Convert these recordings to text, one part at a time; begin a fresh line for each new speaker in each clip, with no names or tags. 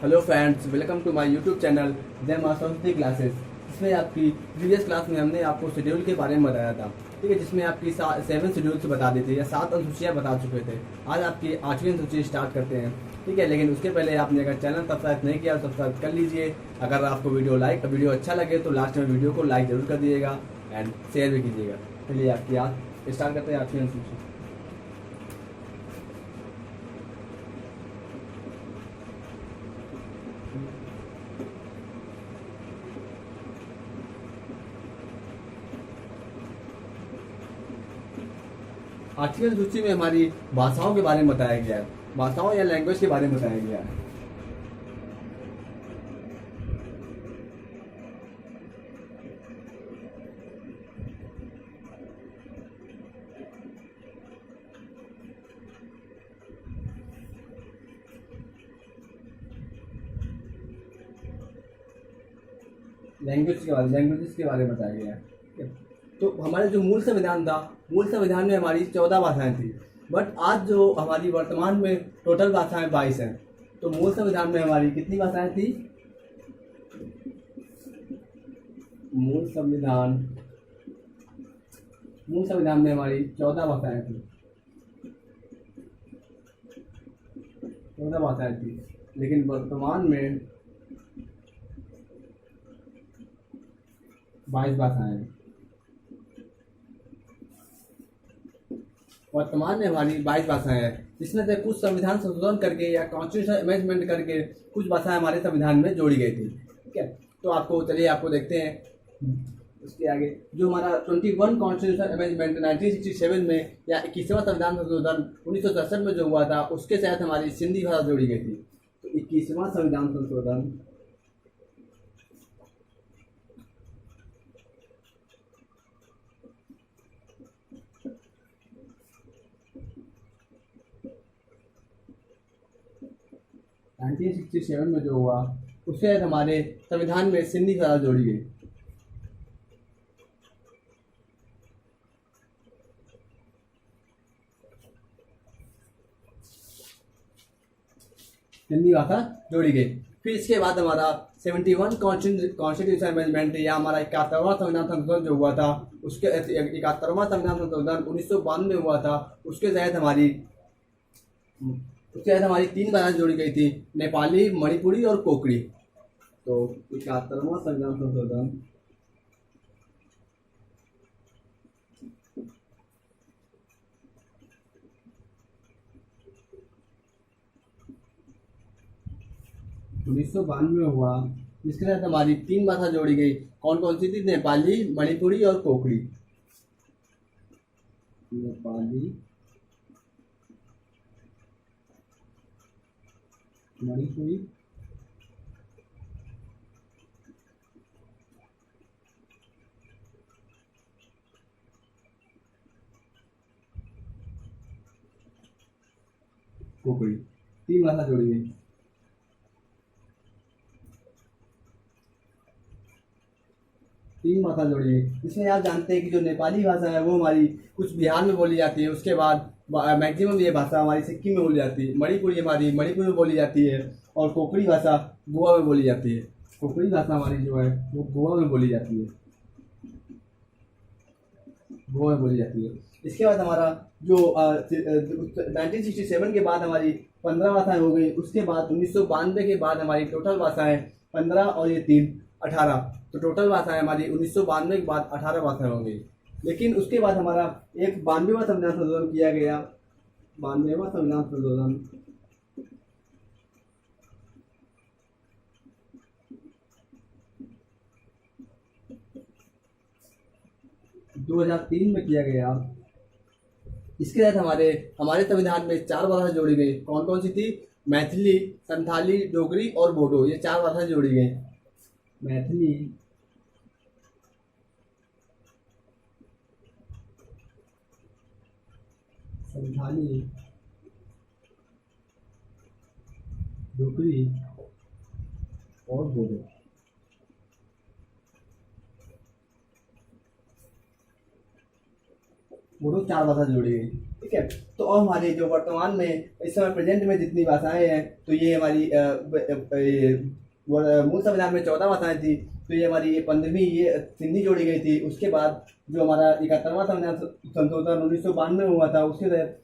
Hello friends, welcome to my YouTube channel जय मां Saraswati classes. इसमें आपकी प्रीवियस क्लास में हमने आपको शेड्यूल के बारे में बताया था। ठीक है, जिसमें आपकी 7 शेड्यूल्स बता दी थी या 7 अनुसूचियाँ बता चुके थे। आज आपकी 8वीं अनुसूची स्टार्ट करते हैं। ठीक है, लेकिन उसके पहले आपने अगर चैनल सब्सक्राइब नहीं किया तो सब्सक्राइब कर लीजिए। अगर आपको वीडियो अच्छा लगे तो लास्ट में वीडियो को लाइक जरूर कर दीजिएगा एंड शेयर भी कीजिएगा। चलिए आपकी आज स्टार्ट करते हैं 8वीं अनुसूची। आठवीं सूची में हमारी भाषाओं के बारे में बताया गया है। भाषाओं या लैंग्वेज के बारे में बताया गया है। लैंग्वेजेस के बारे में बताया गया है। ठीक है? तो हमारे जो मूल संविधान था, मूल संविधान में हमारी 14 भाषाएं थी। बट आज जो हमारी वर्तमान में टोटल भाषाएं 22 हैं। तो मूल संविधान में हमारी कितनी भाषाएं थी? मूल संविधान मूल संविधान में हमारी 14 भाषाएं थी। 14 भाषाएं थी, लेकिन वर्तमान में 22 भाषाएं हैं। वर्तमान में हमारी 22 भाषाएं हैं, जिसमें से कुछ संविधान संशोधन करके या कॉन्स्टिट्यूशन अमेंडमेंट करके कुछ भाषाएं हमारे संविधान में जोड़ी गई थी। ठीक है, तो आपको देखते हैं उसके आगे। जो हमारा 21 कॉन्स्टिट्यूशन अमेंडमेंट 1967 में या 21वां संविधान संशोधन 1967 में जो हुआ था, उसके तहत हमारी सिंधी भाषा जोड़ी गई थी। तो 21वां संविधान संशोधन 1967 में जो हुआ, उसके तहत हमारे संविधान में सिंधी भाषा जोड़ी गई। सिंधी भाषा जोड़ी गई। फिर इसके बाद हमारा 71 कॉन्स्टिट्यूशन अमेंडमेंट या हमारा 71वां संविधान संशोधन जो हुआ था, उसके 71वां संविधान संशोधन 1992 में हुआ था। उसके तहत हमारी 3 भाषाएं जोड़ी गई थी, नेपाली, मणिपुरी और कोकड़ी। तो 71वां संविधान संशोधन उन्नीस सौ 92 में हुआ, जिसके तहत हमारी 3 भाषा जोड़ी गई। कौन कौन सी थी? नेपाली, मणिपुरी और कोकड़ी। नेपाली, मणिपुरी कोकड़ी, 3 भाषा जोड़ी गई। तीन भाषा जोड़ी है। इसमें आप जानते हैं कि जो नेपाली भाषा है वो हमारी कुछ बिहार में बोली जाती है। उसके बाद मैक्सिमम ये भाषा हमारी सिक्किम में बोली जाती है। मणिपुरी हमारी मणिपुर में बोली जाती है और कोकड़ी भाषा गोवा में बोली जाती है। कोकड़ी भाषा हमारी जो है वो गोवा में बोली जाती है। गोवा में बोली जाती है। इसके बाद हमारा जो 1967 के बाद हमारी 15 भाषाएं हो गई। उसके बाद 1992 के बाद हमारी टोटल भाषाएं 15 और ये 3 18। तो टोटल भाषाएं हमारी 1992 के बाद 18 भाषाएं हो गई। लेकिन उसके बाद हमारा एक 92वां संविधान संशोधन किया गया। 92वां संविधान संशोधन 2003 में किया गया। इसके तहत हमारे संविधान में 4 भाषा जोड़ी गई। कौन कौन सी थी? मैथिली, संथाली, डोगरी और बोडो, ये 4 भाषा जोड़ी गई। मैथिली, संथाली, डोगरी और बोडो। बोडो 4 भाषा जोड़ी गई। ठीक है। तो अब हमारे जो वर्तमान में इस समय प्रेजेंट में जितनी भाषाएं हैं, तो ये हमारी मूल संविधान में 14 भाषाएं थी, तो ये हमारी ये 15वीं ये सिंधी जोड़ी गई थी। उसके बाद जो हमारा 71वां संविधान संशोधन 1992 में हुआ था, उसके तहत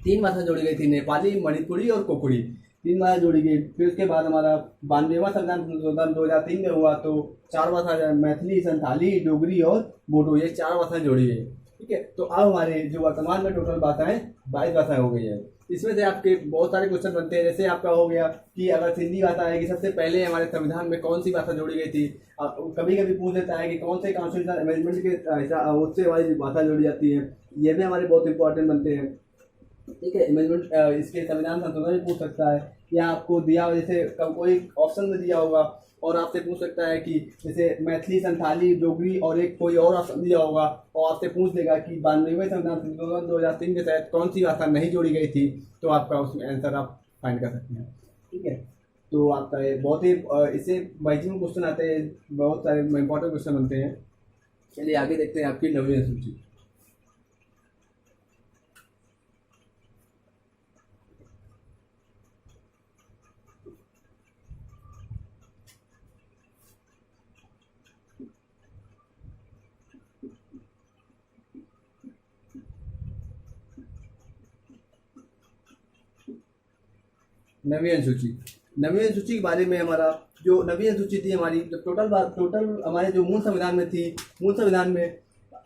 3 भाषा जोड़ी गई थी, नेपाली, मणिपुरी और कोकुड़ी, 3 भाषा जोड़ी गई। फिर उसके बाद हमारा 92वां संविधान संशोधन 2003 में हुआ, तो 4 भाषा मैथिली, संथाली, डोगरी और बोडो, ये 4 भाषाएं जोड़ी गई। ठीक है। तो अब हमारे जो वर्तमान में टोटल भाषाएं 22 भाषाएं हो गई है। इसमें से आपके बहुत सारे क्वेश्चन बनते हैं, जैसे आपका हो गया कि अगर सिंधी भाषा आएगी, सबसे पहले हमारे संविधान में कौन सी भाषा जोड़ी गई थी। कभी कभी पूछ लेता है कि कौन से कॉन्स्टिट्यूशनल अमेंडमेंट के उससे हमारी भाषा जोड़ी जाती है, ये भी हमारे बहुत इंपॉर्टेंट बनते हैं। ठीक है। अमेंडमेंट इसके संविधान संशोधन भी पूछ सकता है, या आपको दिया जैसे कोई ऑप्शन में दिया होगा और आपसे पूछ सकता है कि जैसे मैथिली, संथाली, डोगरी और एक कोई और ऑप्शन दिया होगा, और आपसे पूछ लेगा कि 92वें संविधान संशोधन 2003 के तहत कौन सी भाषा नहीं जोड़ी गई थी, तो आपका उसमें आंसर आप फाइंड कर सकते हैं। ठीक है। तो आपका ये बहुत ही इससे मैक्सिमम क्वेश्चन आते हैं, बहुत सारे इंपॉर्टेंट क्वेश्चन बनते हैं। चलिए आगे देखते हैं आपकी 9वीं अनुसूची। नवीं अनुसूची, नवीं अनुसूची के बारे में हमारा जो नवीं अनुसूची थी हमारी, जो टोटल हमारे जो मूल संविधान में थी, मूल संविधान में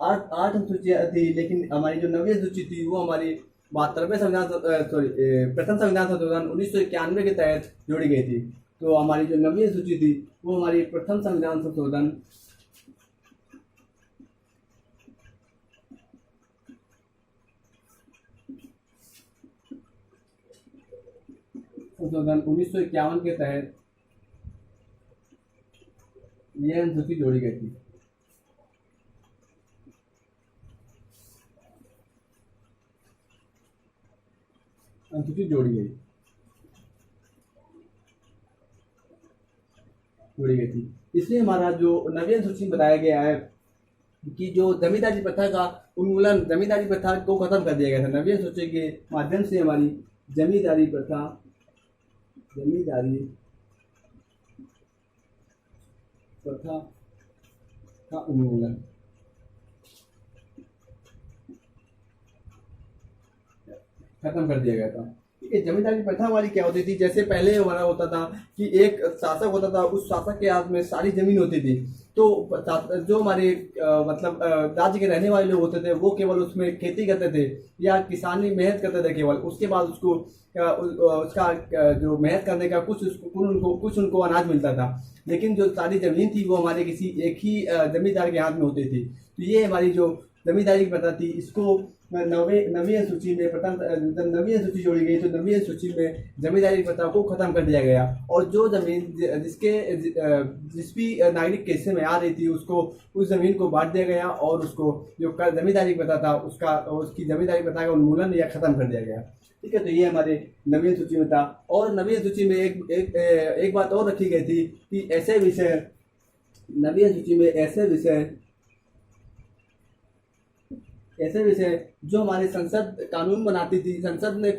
8 अनुसूचियाँ थी, लेकिन हमारी जो नवीं अनुसूची थी वो हमारी 72वें संविधान प्रथम संविधान संशोधन 1991 के तहत जोड़ी गई थी। तो हमारी जो नवीं अनुसूची थी वो हमारी प्रथम संविधान संशोधन 1951 के तहत यह अनुसूची जोड़ी गई थी। अनुसूची जोड़ी गई थी। इसलिए हमारा जो नवीं अनुसूची में बताया गया है कि जो जमींदारी प्रथा का उन्मूलन, जमींदारी प्रथा को खत्म कर दिया गया था। नवीं अनुसूची के माध्यम से हमारी जमींदारी प्रथा का उन्मूलन खत्म कर दिया गया था। ये जमींदारी प्रथा हमारी क्या होती थी, जैसे पहले हमारा होता था कि एक शासक होता था, उस शासक के हाथ में सारी जमीन होती थी, तो जो हमारे मतलब राज्य के रहने वाले लोग होते थे वो केवल उसमें खेती करते थे या किसानी मेहनत करते थे केवल। उसके बाद उसको उसका जो मेहनत करने का कुछ उनको अनाज मिलता था, लेकिन जो सारी जमीन थी वो हमारे किसी एक ही जमींदार के हाथ में होती थी। तो ये हमारी जो जमींदारी की प्रथा थी, इसको नवीं अनुसूची में जब नवीं अनुसूची जोड़ी गई तो नवीं अनुसूची में जमींदारी प्रथा को खत्म कर दिया गया, और जो जमीन जिस भी नागरिक के हिस्से में आ रही थी उसको उस जमीन को बांट दिया गया, और उसको जो जमींदारी प्रथा था उसकी जमींदारी प्रथा का उन्मूलन या खत्म कर दिया गया। ठीक है। तो ये हमारे नवीं अनुसूची में था। और नवीं अनुसूची में एक बात और रखी गई थी कि ऐसे विषय, नवीं अनुसूची में ऐसे विषय जो हमारे संसद कानून बनाती थी, संसद ने जो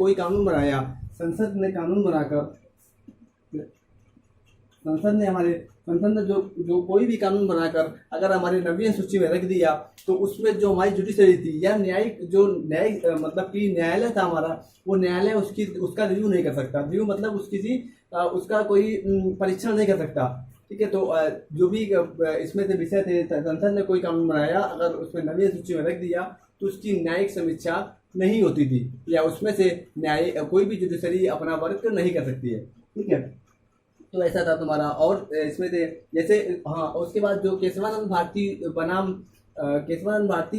कोई भी कानून बनाकर अगर हमारे नवीं अनुसूची में रख दिया, तो उसमें जो हमारी जुडिशरी थी या न्यायिक मतलब कि न्यायालय था हमारा, वो न्यायालय उसका रिव्यू नहीं कर सकता। रिव्यू मतलब उसका कोई परीक्षण नहीं कर सकता। ठीक है। तो जो भी इसमें से विषय थे, संसद ने कोई कानून बनाया, अगर उसमें नवीं अनुसूची में रख दिया तो उसकी न्यायिक समीक्षा नहीं होती थी, या उसमें से कोई भी जुडिशरी अपना वर्क नहीं कर सकती है। ठीक है। तो ऐसा था तुम्हारा। और इसमें से जैसे उसके बाद जो केशवानंद भारती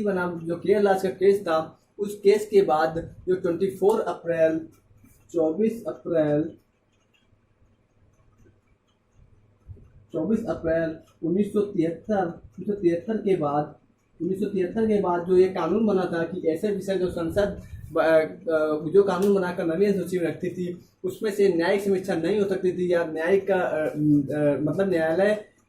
बनाम जो केरल राज्य का केस था, उस केस के बाद जो 24 अप्रैल 1973 के बाद जो ये कानून बना था कि ऐसे विषय जो संसद जो कानून बनाकर नवीं अनुसूची में रखती थी, उसमें से न्यायिक समीक्षा नहीं हो सकती थी, या न्यायिक का मतलब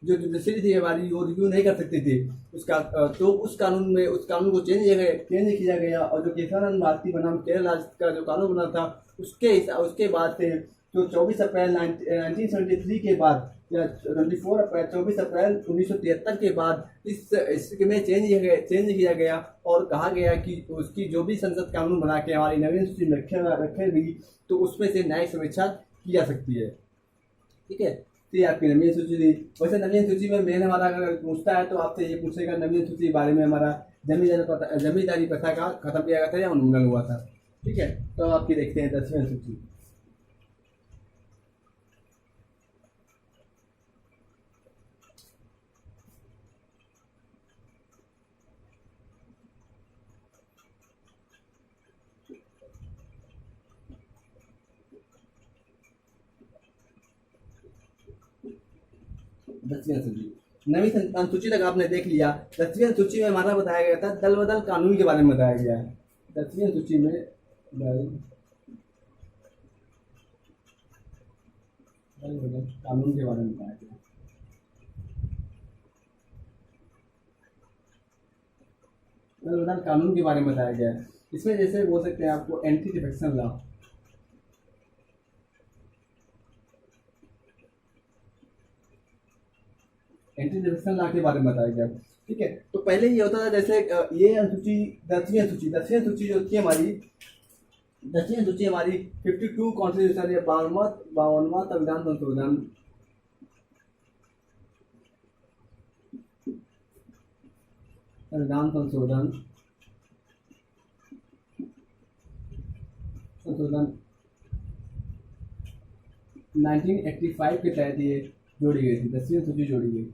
जो जुडिशरी थी हमारी वो रिव्यू नहीं कर सकती थी उसका, तो उस कानून में उस कानून को चेंज किया गया और जो केशवानंद भारती बनाम केरल राज्य का जो कानून बना था उसके बाद से जो 24 अप्रैल 1973 के बाद या 24 अप्रैल 1973 के बाद इसमें चेंज किया गया और कहा गया कि उसकी जो भी संसद कानून बना के हमारी नवीन सूची में रखे गई तो उसमें से न्यायिक समीक्षा की जा सकती है। ठीक है, तो ये आपकी नवीन सूची थी। वैसे नवीन सूची में मेन हमारा अगर पूछता है तो आपसे ये पूछेगा नवीन सूची के बारे में हमारा जमींदारी प्रथा का खत्म किया गया था या उन्मूलन हुआ था। ठीक है, तो आपकी देखते हैं 10वीं सूची। दसवीं सूची, नवीं अनुसूची तक आपने देख लिया। 10वीं अनुसूची में हमारा बताया गया था दल बदल कानून के बारे में बताया गया है। 10वीं अनुसूची में दल बदल कानून के बारे में बताया गया। दल बदल कानून के बारे में बताया गया है। इसमें जैसे बोल सकते हैं आपको anti defection law, anti defection law के बारे में बताया गया। ठीक है, तो पहले ये होता था जैसे ये अनुसूची 10वीं सूची जो थी हमारी 10वीं सूची हमारी 52 कॉन्स्टिट्यूशन या 52वां संविधान संशोधन संविधान संशोधन संशोधन 1985 के तहत ये जोड़ी गई थी। 10वीं सूची जोड़ी गई।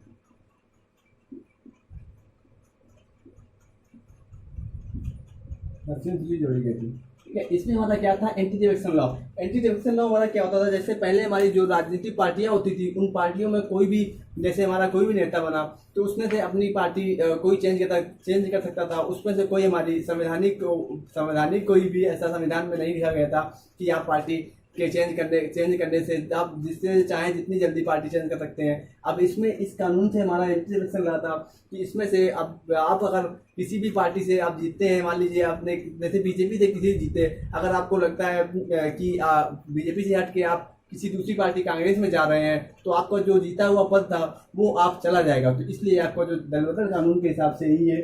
जोड़ी गई थी। ठीक है, इसमें हमारा क्या था anti defection law. Anti defection law हमारा क्या होता था, जैसे पहले हमारी जो राजनीतिक पार्टियां होती थी उन पार्टियों में कोई भी, जैसे हमारा कोई भी नेता बना तो उसमें से अपनी पार्टी कोई चेंज कर सकता था। उसमें से कोई हमारी संवैधानिक कोई भी ऐसा संविधान में नहीं लिखा गया था कि आप पार्टी के चेंज करने से आप जिससे चाहें जितनी जल्दी पार्टी चेंज कर सकते हैं। अब इसमें इस कानून से हमारा एंटी डिफेक्शन रहा था कि इसमें से अब आप अगर किसी भी पार्टी से आप जीतते हैं, मान लीजिए आपने जैसे बीजेपी से किसी जीते, अगर आपको लगता है कि बीजेपी से हट के आप किसी दूसरी पार्टी कांग्रेस में जा रहे हैं तो आपका जो जीता हुआ पद था वो आप चला जाएगा। तो इसलिए आपको जो दल बदल कानून के हिसाब से ही ये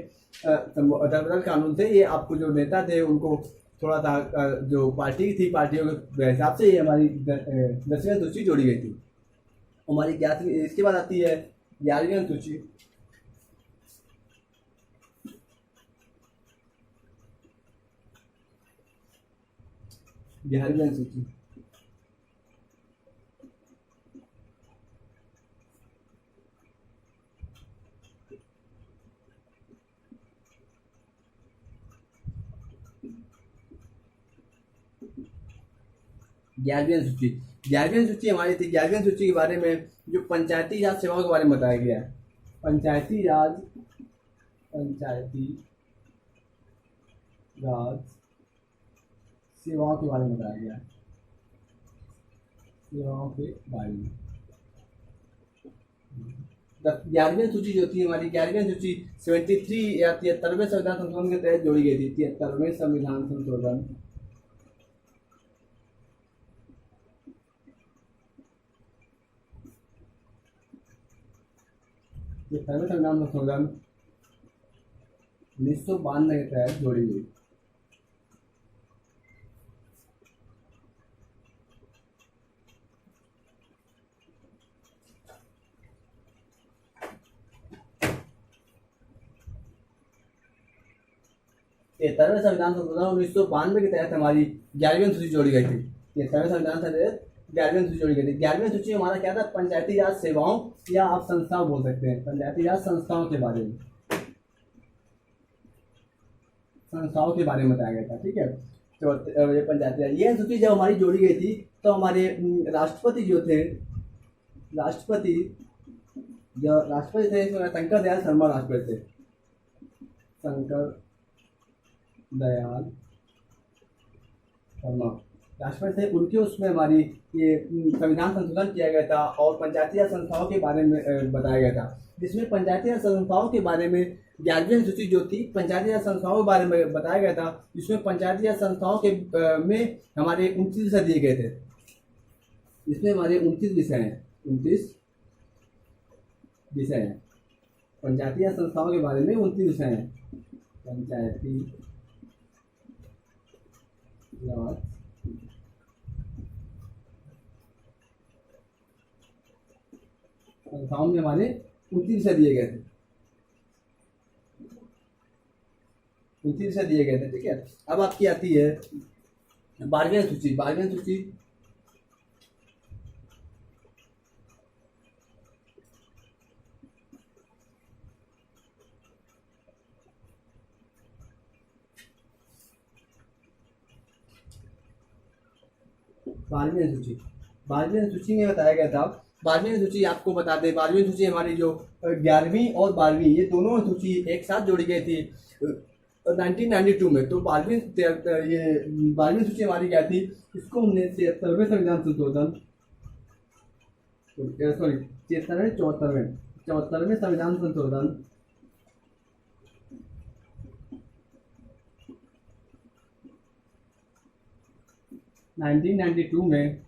दल बदल कानून से ये आपको जो नेता थे उनको थोड़ा सा जो पार्टी थी पार्टियों के हिसाब से ये हमारी 10वीं अनुसूची जोड़ी गई थी। हमारी 11वीं, इसके बाद आती है 11वीं अनुसूची। 11वीं अनुसूची 11वीं सूची हमारी थी। 11वीं सूची के बारे में जो पंचायती राज सेवाओं के बारे में बताया गया है। पंचायती राज सेवाओं के बारे में बताया गया है। सेवाओं के बारे में 11वीं सूची जो थी हमारी 11वीं सूची 73 या 73वें संविधान संशोधन के तहत जोड़ी गई थी। 73वें संविधान संशोधन संविधान संशोधन 1992 के तहत जोड़ी गई। तेरहवें संविधान संशोधन 1992 के तहत हमारी 11वीं सूची जोड़ी गई थी। 13वें संविधान से 11वीं सूची जोड़ी गई थी। 11वीं सूची हमारा क्या था, पंचायती राज सेवाओं या आप संस्थाओं बोल सकते हैं, पंचायती राज संस्थाओं के बारे में बताया गया था। ठीक है, तो ये पंचायती राज ये सूची जब हमारी जोड़ी गई थी तो हमारे राष्ट्रपति थे इसमें शंकर दयाल शर्मा राष्ट्रपति थे। शंकर दयाल शर्मा राष्ट्रपति थे उनके उसमें हमारी ये संविधान संशोधन किया गया था और पंचायती राज संस्थाओं के बारे में बताया गया था, जिसमें पंचायती राज संस्थाओं के बारे में 11वीं अनुसूची जो थी पंचायती राज संस्थाओं के बारे में बताया गया था, जिसमें पंचायती राज संस्थाओं के में हमारे 29 विषय दिए गए थे। इसमें हमारे 29 विषय हैं, 29 विषय हैं। पंचायती राज संस्थाओं के बारे में 29 विषय हैं। पंचायती राज संस्थाओं में हमारे 29 विषय दिए गए थे, 29 विषय दिए गए थे। ठीक है, अब आपकी आती है 12वीं अनुसूची। 12वीं अनुसूची बारहवीं अनुसूची में बताया गया था। 12वीं अनुसूची आपको बता दें, 12वीं अनुसूची हमारी जो 11वीं और 12वीं ये दोनों अनुसूची एक साथ जोड़ी गई थी 1992 में। तो 12वीं अनुसूची हमारी क्या थी, इसको हमने 73वें संविधान संशोधन, सॉरी 74वें संविधान संशोधन 1992 में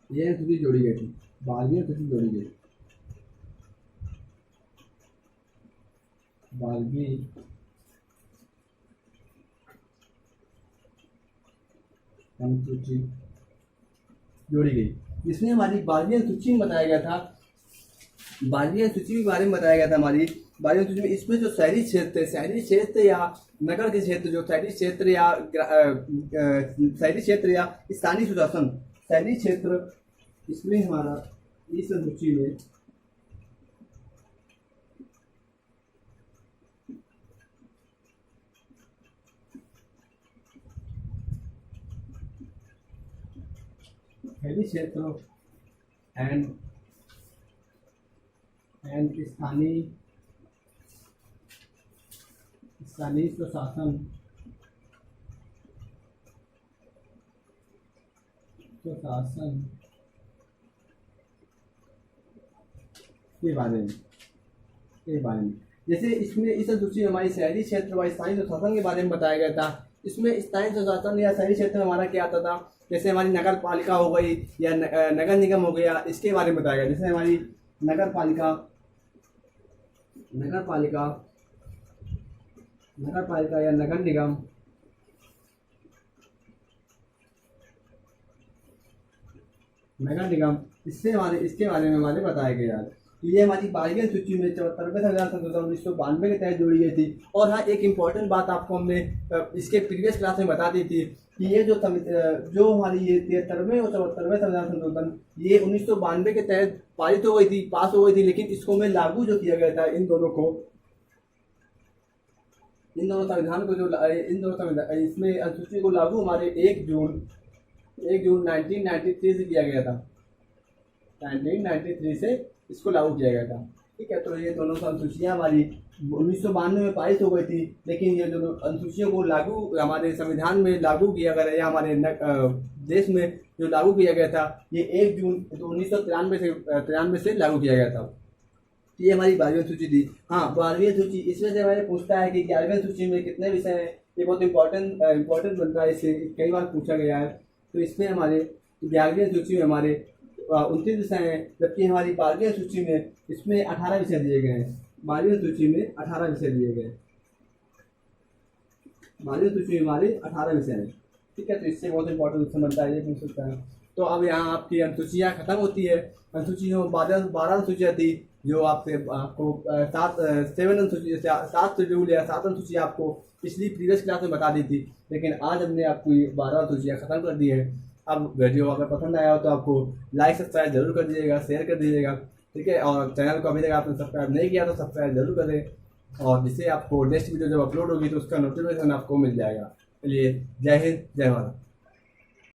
ये अनुसूची जोड़ी गई थी। 12वीं अनुसूची जोड़ी गई, 12वीं अनुसूची जोड़ी गई, जिसमें हमारी 12वीं अनुसूची में बताया गया था, 12वीं अनुसूची के बारे में बताया गया था हमारी 12वीं अनुसूची में। इसमें जो शहरी क्षेत्र या नगर के क्षेत्र, जो शहरी क्षेत्र या स्थानीय सुशासन, शहरी क्षेत्र, इसमें हमारा इस अनुसूची में शहरी क्षेत्र एंड स्थानीय सुशासन के बारे में जैसे इसमें इस अनुसूची में हमारी शहरी क्षेत्र व स्थानीय सुशासन के बारे में बताया गया था। इसमें स्थानीय सुशासन या शहरी क्षेत्र में हमारा क्या आता था, जैसे हमारी नगर पालिका हो गई या नगर निगम हो गया, इसके बारे में बताया गया। जैसे हमारी नगर पालिका या नगर निगम इसके बारे में हमारे बताया गया यार। तो ये हमारी 12वीं अनुसूची में 74वें संविधान संशोधन 1992 के तहत जोड़ी गई थी। और हाँ, एक इम्पॉर्टेंट बात आपको हमने इसके प्रीवियस क्लास में बता दी थी कि ये जो हमारी ये 73वें और 74वें संविधान संशोधन ये 1992 के तहत पास हो गई थी, लेकिन इसको में लागू जो किया गया था इन दोनों संविधान को इसमें अनुसूची को लागू हमारे 1 जून 1993 से किया गया था। 1993 से इसको लागू किया गया था। ठीक है, तो ये दोनों अनुसूचियाँ हमारी 1992 में पारित हो गई थी, लेकिन ये दोनों अनुसूचियों को लागू हमारे संविधान में लागू किया गया या हमारे देश में जो लागू किया गया था ये 1 जून 1993 से लागू किया गया था। ये हमारी 12वीं अनुसूची थी। हाँ, 12वीं अनुसूची इसमें से हमारे पूछता है कि 11वीं अनुसूची में कितने विषय हैं। ये बहुत इंपॉर्टेंट बनता है, इससे कई बार पूछा गया है। तो इसमें हमारे 11वीं अनुसूची में हमारे 29 विषय हैं, जबकि हमारी 12वीं अनुसूची में इसमें 18 विषय दिए गए हैं। 12वीं अनुसूची में 18 विषय दिए गए हैं। 12वीं अनुसूची में हमारे 18 विषय हैं। ठीक है, तो इससे बहुत इंपॉर्टेंट विषय बनता है, ये पूछ सकता है। तो अब यहाँ आपकी अनुसूचियाँ खत्म होती है। अनुसूचियों 12 अनुसूचियाँ थी जो आपको 7 शेड्यूल या 7 अनुसूची आपको पिछली प्रीवियस क्लास में बता दी थी, लेकिन आज हमने आपको ये 12 अनुसूचियाँ खत्म कर दी है। अब वीडियो अगर पसंद आया हो तो आपको लाइक सब्सक्राइब जरूर कर दीजिएगा, शेयर कर दीजिएगा। ठीक है, और चैनल को अभी तक आपने सब्सक्राइब नहीं किया तो सब्सक्राइब जरूर करें, और जिससे आपको नेक्स्ट वीडियो जब अपलोड होगी तो उसका नोटिफिकेशन आपको मिल जाएगा। चलिए, जय हिंद, जय भारत।